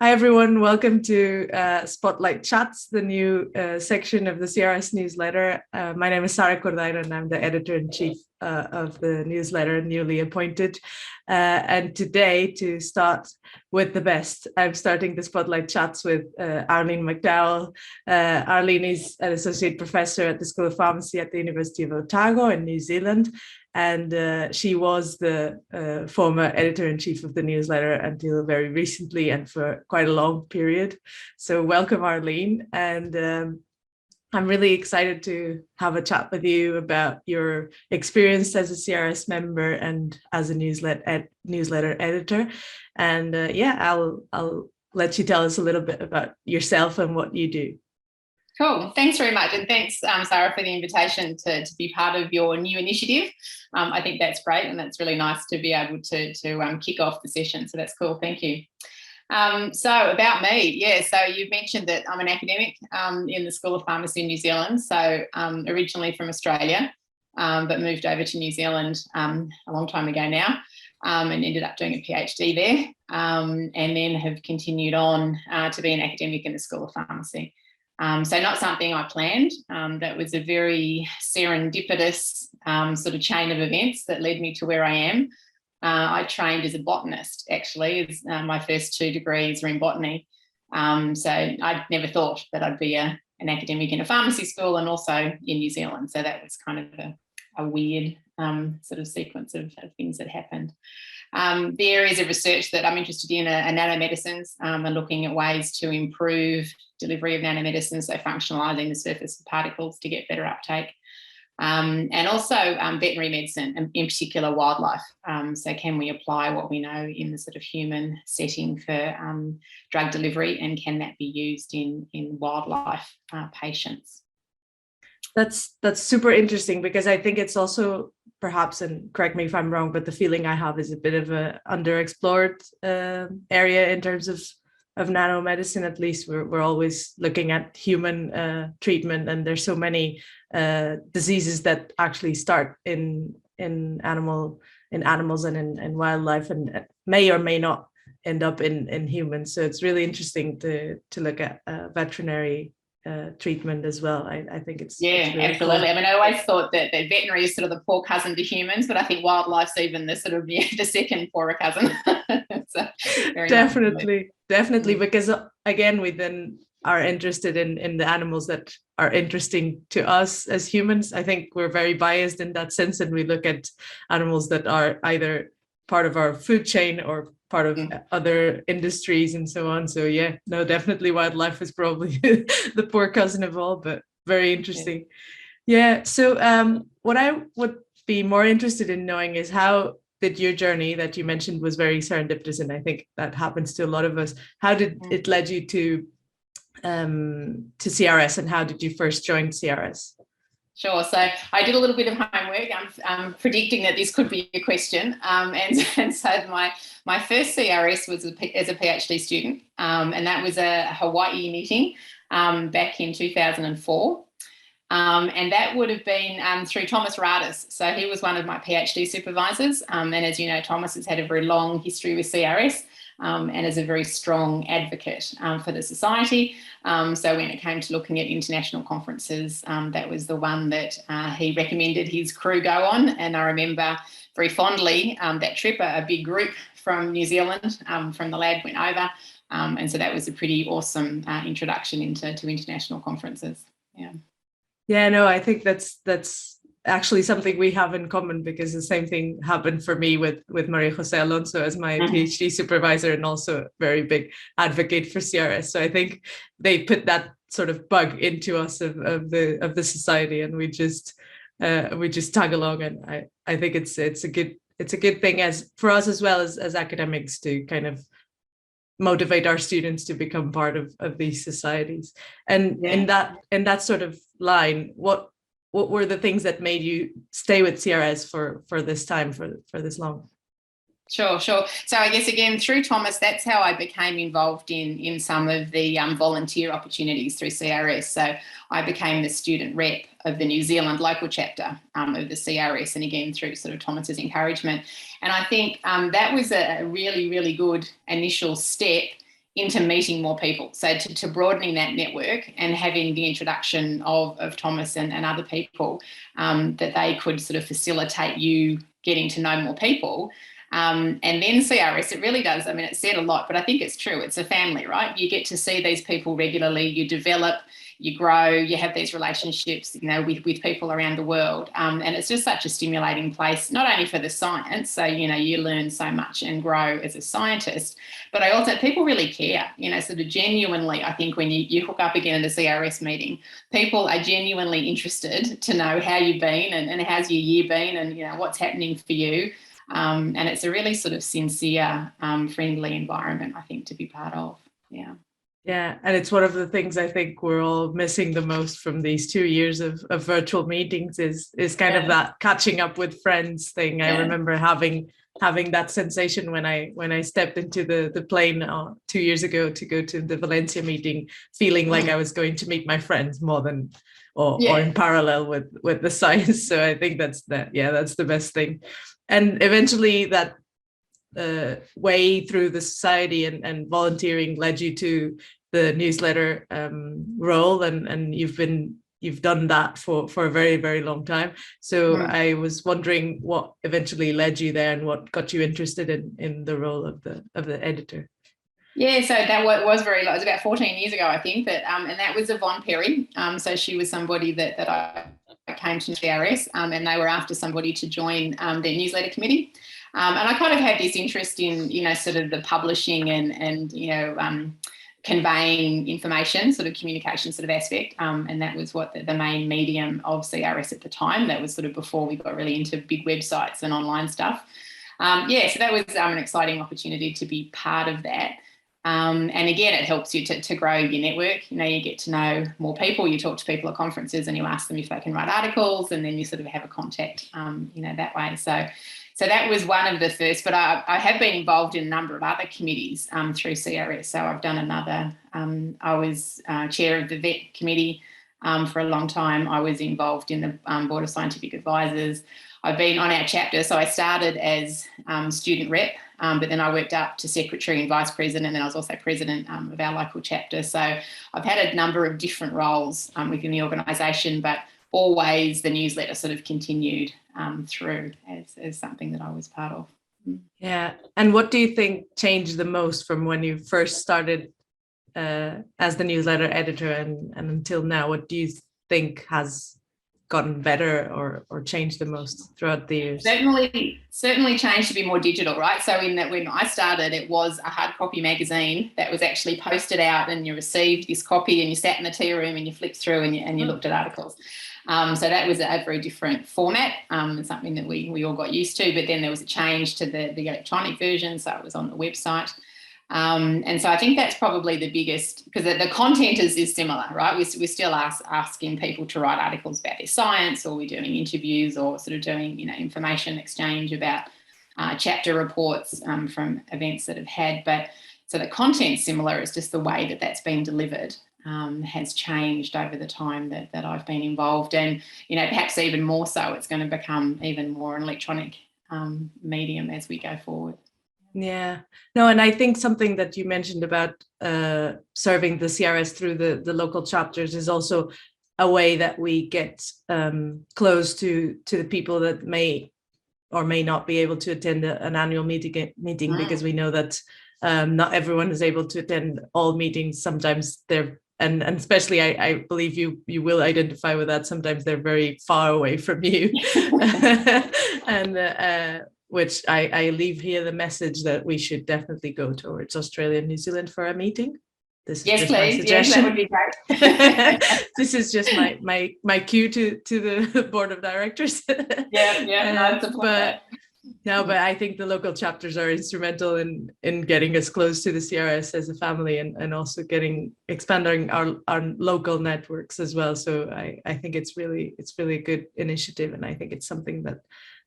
Hi, everyone. Welcome to Spotlight Chats, the new section of the CRS newsletter. My name is Sara Cordeiro, and I'm the editor-in-chief of the newsletter, newly appointed. And today, to start with the best, I'm starting the Spotlight Chats with Arlene McDowell. Arlene is an associate professor at the School of Pharmacy at the University of Otago in New Zealand. And she was the former editor-in-chief of the newsletter until very recently and for quite a long period. So welcome, Arlene. And I'm really excited to have a chat with you about your experience as a CRS member and as a newsletter editor. And yeah, I'll let you tell us a little bit about yourself and what you do. Cool. Thanks very much. And thanks, Sarah, for the invitation to be part of your new initiative. I think that's great. And that's really nice to be able to kick off the session. So that's cool. Thank you. So about me. Yeah, so you mentioned that I'm an academic in the School of Pharmacy in New Zealand. So originally from Australia, but moved over to New Zealand a long time ago now. And ended up doing a PhD there. And then have continued on to be an academic in the School of Pharmacy. So not something I planned. That was a very serendipitous sort of chain of events that led me to where I am. I trained as a botanist, actually. My first 2 degrees were in botany. So I never thought that I'd be an academic in a pharmacy school and also in New Zealand. So that was kind of a weird sort of sequence of things that happened. The areas of research that I'm interested in are nanomedicines and looking at ways to improve delivery of nanomedicines, so functionalising the surface of particles to get better uptake. And also veterinary medicine, and in particular wildlife. So can we apply what we know in the sort of human setting for drug delivery, and can that be used in wildlife patients? That's super interesting, because I think it's also perhaps, and correct me if I'm wrong, but the feeling I have is a bit of a underexplored area in terms of nanomedicine. At least we're always looking at human treatment, and there's so many diseases that actually start in animals and in wildlife, and may or may not end up in humans. So it's really interesting to look at veterinary treatment as well. I think it's really absolutely cool. I mean, I always thought that veterinary is sort of the poor cousin to humans, but I think wildlife's even the sort of the second poorer cousin. So definitely because again, we then are interested in the animals that are interesting to us as humans. I think we're very biased in that sense, and we look at animals that are either part of our food chain or part of other industries and so on. So yeah, no, definitely wildlife is probably the poor cousin of all, but very interesting. Yeah. So what I would be more interested in knowing is, how did your journey that you mentioned was very serendipitous, and I think that happens to a lot of us, how did it lead you to CRS, and how did you first join CRS? Sure. So I did a little bit of homework. I'm predicting that this could be a question. And so my first CRS was as a PhD student, and that was a Hawaii meeting back in 2004. And that would have been through Thomas Radis. So he was one of my PhD supervisors. And as you know, Thomas has had a very long history with CRS. And is a very strong advocate for the society. So when it came to looking at international conferences, that was the one that he recommended his crew go on. And I remember very fondly that trip, a big group from New Zealand from the lab went over. And so that was a pretty awesome introduction into international conferences. Yeah, no, I think that's actually something we have in common, because the same thing happened for me with Maria Jose Alonso as my PhD supervisor, and also a very big advocate for CRS. So I think they put that sort of bug into us of the society, and we just tag along. And I think it's a good thing as for us as well as academics to kind of motivate our students to become part of these societies. And in that sort of line, what were the things that made you stay with CRS for this time, for this long? Sure. So I guess, again, through Thomas, that's how I became involved in some of the volunteer opportunities through CRS. So I became the student rep of the New Zealand local chapter of the CRS, and again, through sort of Thomas's encouragement. And I think that was a really, really good initial step into meeting more people. So to broadening that network and having the introduction of Thomas and other people, that they could sort of facilitate you getting to know more people. And then CRS, it really does. I mean, it's said a lot, but I think it's true. It's a family, right? You get to see these people regularly, you develop, you grow, you have these relationships, you know, with people around the world. And it's just such a stimulating place, not only for the science, so, you know, you learn so much and grow as a scientist, but I also, people really care, you know, sort of genuinely, I think when you hook up again at a CRS meeting, people are genuinely interested to know how you've been and how's your year been and, you know, what's happening for you. And it's a really sort of sincere, friendly environment, I think, to be part of. Yeah. Yeah, and it's one of the things I think we're all missing the most from these 2 years of virtual meetings is kind of that catching up with friends thing. I remember having that sensation when I stepped into the plane 2 years ago to go to the Valencia meeting, feeling like I was going to meet my friends more than or in parallel with the science. So I think that's the best thing. And eventually that way through the society and volunteering led you to the newsletter role, and you've done that for a very, very long time. So I was wondering what eventually led you there and what got you interested in the role of the editor. Yeah, so that was it was about 14 years ago, I think, that and that was Yvonne Perry. So she was somebody that I came to CRS, and they were after somebody to join their newsletter committee. And I kind of had this interest in, you know, sort of the publishing and you know, conveying information, sort of communication sort of aspect. And that was what the main medium of CRS at the time. That was sort of before we got really into big websites and online stuff. So that was an exciting opportunity to be part of that. And again, it helps you to grow your network. You know, you get to know more people, you talk to people at conferences and you ask them if they can write articles, and then you sort of have a contact, you know, that way. So that was one of the first, but I have been involved in a number of other committees through CRS. So I've done another, I was chair of the VET committee for a long time. I was involved in the Board of Scientific Advisors. I've been on our chapter, so I started as student rep, but then I worked up to secretary and vice president, and then I was also president of our local chapter. So I've had a number of different roles within the organisation, but always the newsletter sort of continued through as something that I was part of. Yeah, and what do you think changed the most from when you first started as the newsletter editor and until now? What do you think has gotten better or changed the most throughout the years? Certainly changed to be more digital, right? So in that, when I started, it was a hard copy magazine that was actually posted out, and you received this copy and you sat in the tea room and you flipped through and you looked at articles. So that was a very different format, and something that we all got used to. But then there was a change to the electronic version, so it was on the website. And so I think that's probably the biggest, because the content is similar, right? We're still asking people to write articles about their science, or we're doing interviews, or sort of doing, you know, information exchange about chapter reports from events that have had. But so the content's similar, it's just the way that that's been delivered has changed over the time that I've been involved. And, you know, perhaps even more so, it's going to become even more an electronic medium as we go forward. Yeah, no, and I think something that you mentioned about serving the CRS through the local chapters is also a way that we get close to the people that may or may not be able to attend an annual meeting because we know that not everyone is able to attend all meetings. Sometimes they're and especially I believe you will identify with that. Sometimes they're very far away from you. And which I leave here the message that we should definitely go towards Australia and New Zealand for a meeting. This is just my suggestion. Yes, that would be great. This is just my cue to the board of directors. But I think the local chapters are instrumental in getting us close to the CRS as a family, and also expanding our local networks as well. So I think it's really a good initiative, and I think it's something that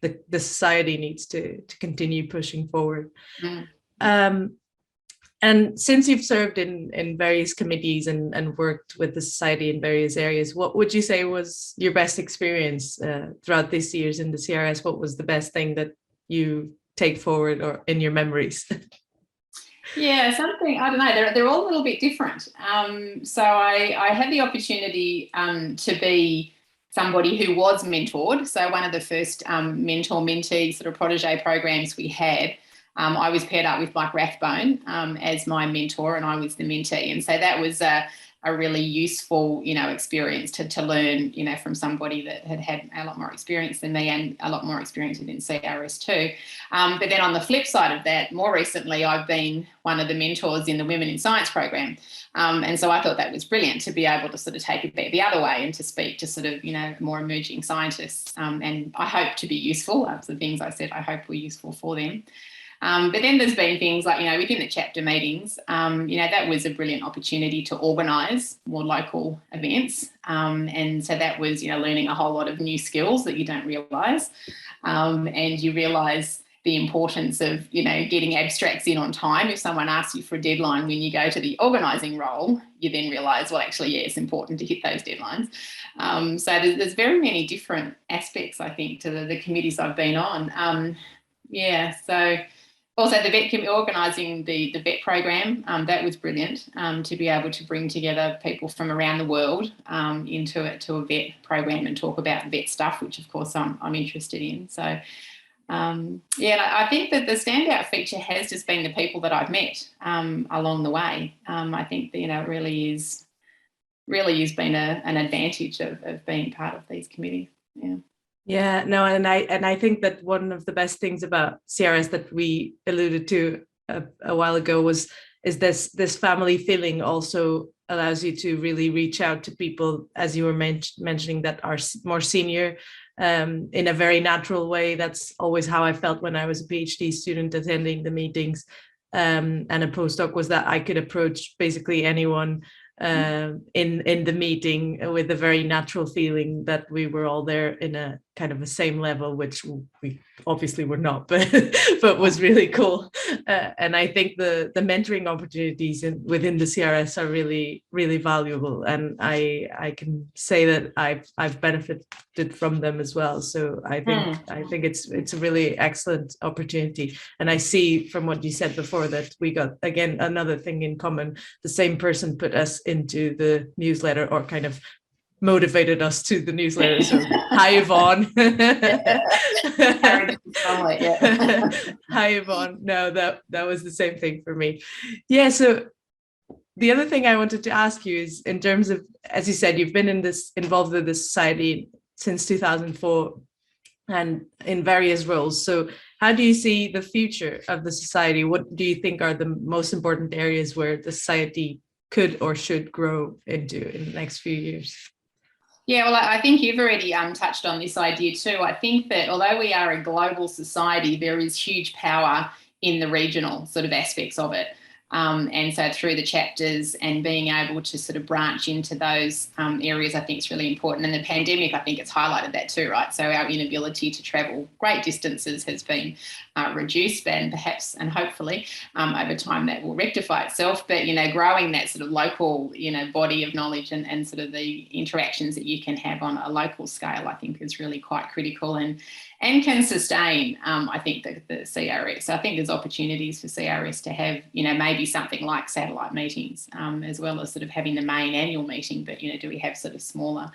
the society needs to continue pushing forward. And since you've served in various committees and worked with the society in various areas, what would you say was your best experience throughout these years in the CRS? What was the best thing that you take forward or in your memories? Yeah, something, I don't know, they're all a little bit different. So I had the opportunity to be somebody who was mentored. So one of the first mentor-mentee sort of protege programs we had, I was paired up with Mike Rathbone as my mentor, and I was the mentee. And so that was a really useful, experience to learn, from somebody that had a lot more experience than me and a lot more experience within CRS too. But then on the flip side of that, more recently, I've been one of the mentors in the Women in Science program. And so I thought that was brilliant to be able to sort of take it the other way and to speak to sort of, more emerging scientists. And I hope to be useful. That's the things I said I hope were useful for them. But then there's been things like, within the chapter meetings, that was a brilliant opportunity to organise more local events. And so that was, learning a whole lot of new skills that you don't realise. And you realise the importance of, getting abstracts in on time. If someone asks you for a deadline when you go to the organising role, you then realise, well, actually, yeah, it's important to hit those deadlines. So there's very many different aspects, I think, to the committees I've been on. So... Also, the vet organising the vet program, that was brilliant to be able to bring together people from around the world into a vet program and talk about vet stuff, which of course I'm interested in. So, I think that the standout feature has just been the people that I've met along the way. I think that, it really has been an advantage of being part of these committees. Yeah. Yeah, no, and I think that one of the best things about CRS that we alluded to a while ago is this family feeling also allows you to really reach out to people, as you were mentioning, that are more senior in a very natural way. That's always how I felt when I was a PhD student attending the meetings and a postdoc, was that I could approach basically anyone in the meeting with a very natural feeling that we were all there in a kind of the same level, which we obviously were not, but was really cool. And I think the mentoring opportunities within the CRS are really, really valuable. And I can say that I've benefited from them as well. So I think it's a really excellent opportunity. And I see from what you said before that we got, again, another thing in common. The same person put us into the newsletter, or kind of motivated us to the newsletter. So hi, Yvonne. Hi, Yvonne. No, that was the same thing for me. Yeah. So the other thing I wanted to ask you is, in terms of, as you said, you've been involved with this society since 2004 and in various roles. So how do you see the future of the society? What do you think are the most important areas where the society could or should grow into in the next few years? Yeah, well, I think you've already touched on this idea too. I think that although we are a global society, there is huge power in the regional sort of aspects of it. And so through the chapters and being able to sort of branch into those areas, I think is really important. And the pandemic, I think it's highlighted that too, right? So our inability to travel great distances has been reduced, and perhaps and hopefully over time that will rectify itself. But, growing that sort of local, body of knowledge and sort of the interactions that you can have on a local scale, I think is really quite critical and can sustain, I think, the CRS. So I think there's opportunities for CRS to have, maybe something like satellite meetings, as well as sort of having the main annual meeting. But, do we have sort of smaller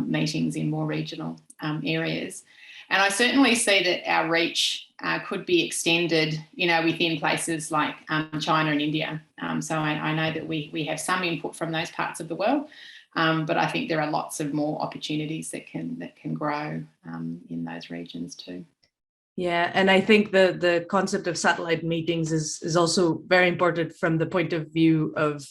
meetings in more regional areas? And I certainly see that our reach could be extended, within places like China and India. So I know that we have some input from those parts of the world. But I think there are lots of more opportunities that can grow in those regions too. Yeah, and I think the concept of satellite meetings is also very important from the point of view of,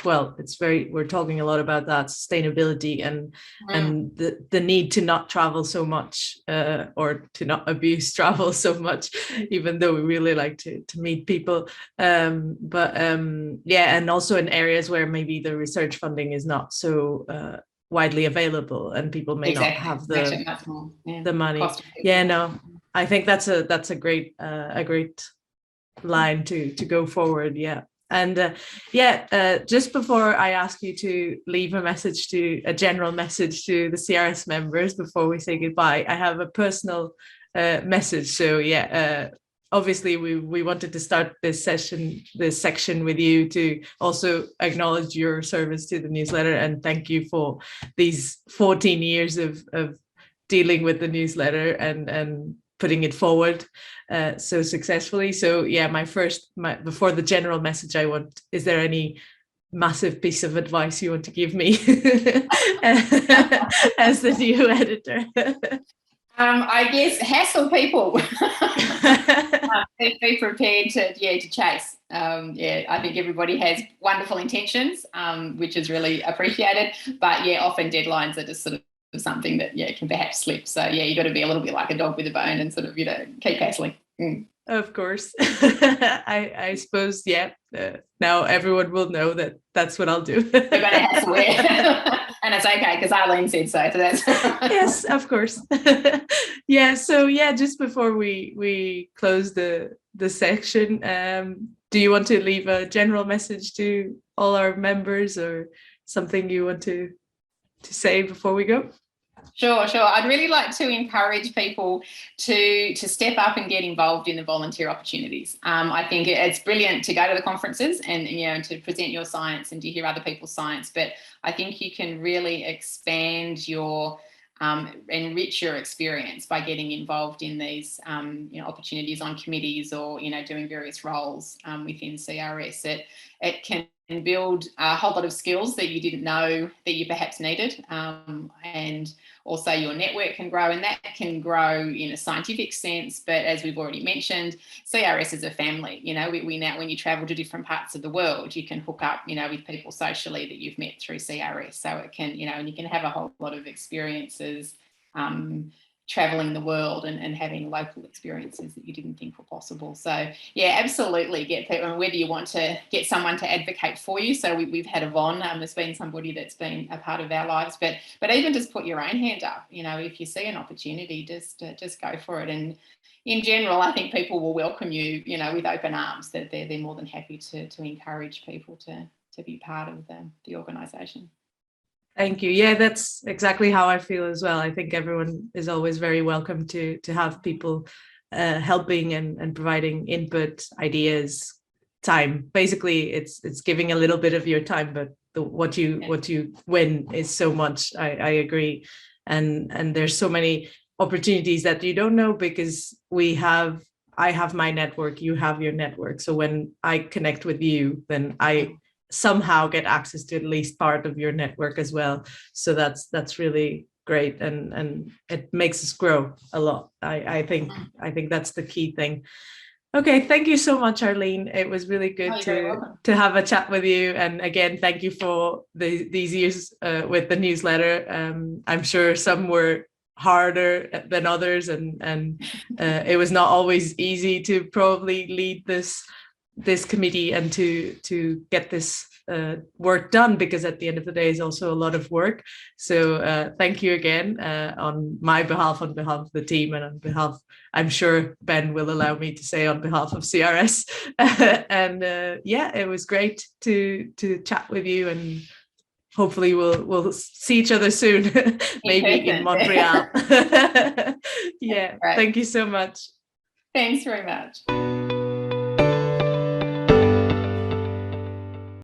well, we're talking a lot about that sustainability and the need to not travel so much or to not abuse travel so much, even though we really like to meet people. And also in areas where maybe the research funding is not so widely available and people may not have the money. Yeah, no. I think that's a great line to go forward. Yeah. And just before I ask you to leave a general message to the CRS members before we say goodbye, I have a personal message. So obviously we wanted to start this section with you to also acknowledge your service to the newsletter and thank you for these 14 years of dealing with the newsletter and putting it forward so successfully. So yeah, before the general message is there any massive piece of advice you want to give me as the new editor? I guess hassle people. Be prepared to chase. I think everybody has wonderful intentions, which is really appreciated. But often deadlines are just sort of something that can perhaps slip. So you got to be a little bit like a dog with a bone and sort of keep hassling. Of course. I suppose now everyone will know that that's what I'll do. You're going to hassle, and it's okay because Arlene said so. So that's yes, of course. So just before we close the section, do you want to leave a general message to all our members or something you want to say before we go? Sure. I'd really like to encourage people to step up and get involved in the volunteer opportunities. I think it's brilliant to go to the conferences and to present your science and to hear other people's science, but I think you can really expand your enrich your experience by getting involved in these opportunities on committees or doing various roles within CRS. It can build a whole lot of skills that you didn't know that you perhaps needed, and also your network can grow, and that can grow in a scientific sense. But as we've already mentioned, CRS is a family. We now, when you travel to different parts of the world, you can hook up, with people socially that you've met through CRS. So it can, and you can have a whole lot of experiences traveling the world and having local experiences that you didn't think were possible. So absolutely get people, and whether you want to get someone to advocate for you. So we've had Yvonne, there's been somebody that's been a part of our lives, but even just put your own hand up. If you see an opportunity, just go for it. And in general, I think people will welcome you, with open arms. That they're more than happy to encourage people to be part of the organisation. Thank you. Yeah, that's exactly how I feel as well. I think everyone is always very welcome to have people helping and providing input, ideas, time. Basically, it's giving a little bit of your time, but what you win is so much. I agree, and there's so many opportunities that you don't know because I have my network, you have your network. So when I connect with you, then I somehow get access to at least part of your network as well. So that's really great, and it makes us grow a lot. I think that's the key thing. Okay, thank you so much, Arlene. It was really good to have a chat with you. And again, thank you for these years with the newsletter. I'm sure some were harder than others, and it was not always easy to probably lead this committee and to get this work done, because at the end of the day is also a lot of work. So thank you again on my behalf, on behalf of the team, and on behalf, I'm sure Ben will allow me to say, on behalf of CRS. And it was great to chat with you, and hopefully we'll see each other soon, maybe in Montreal. Thank you so much. Thanks very much.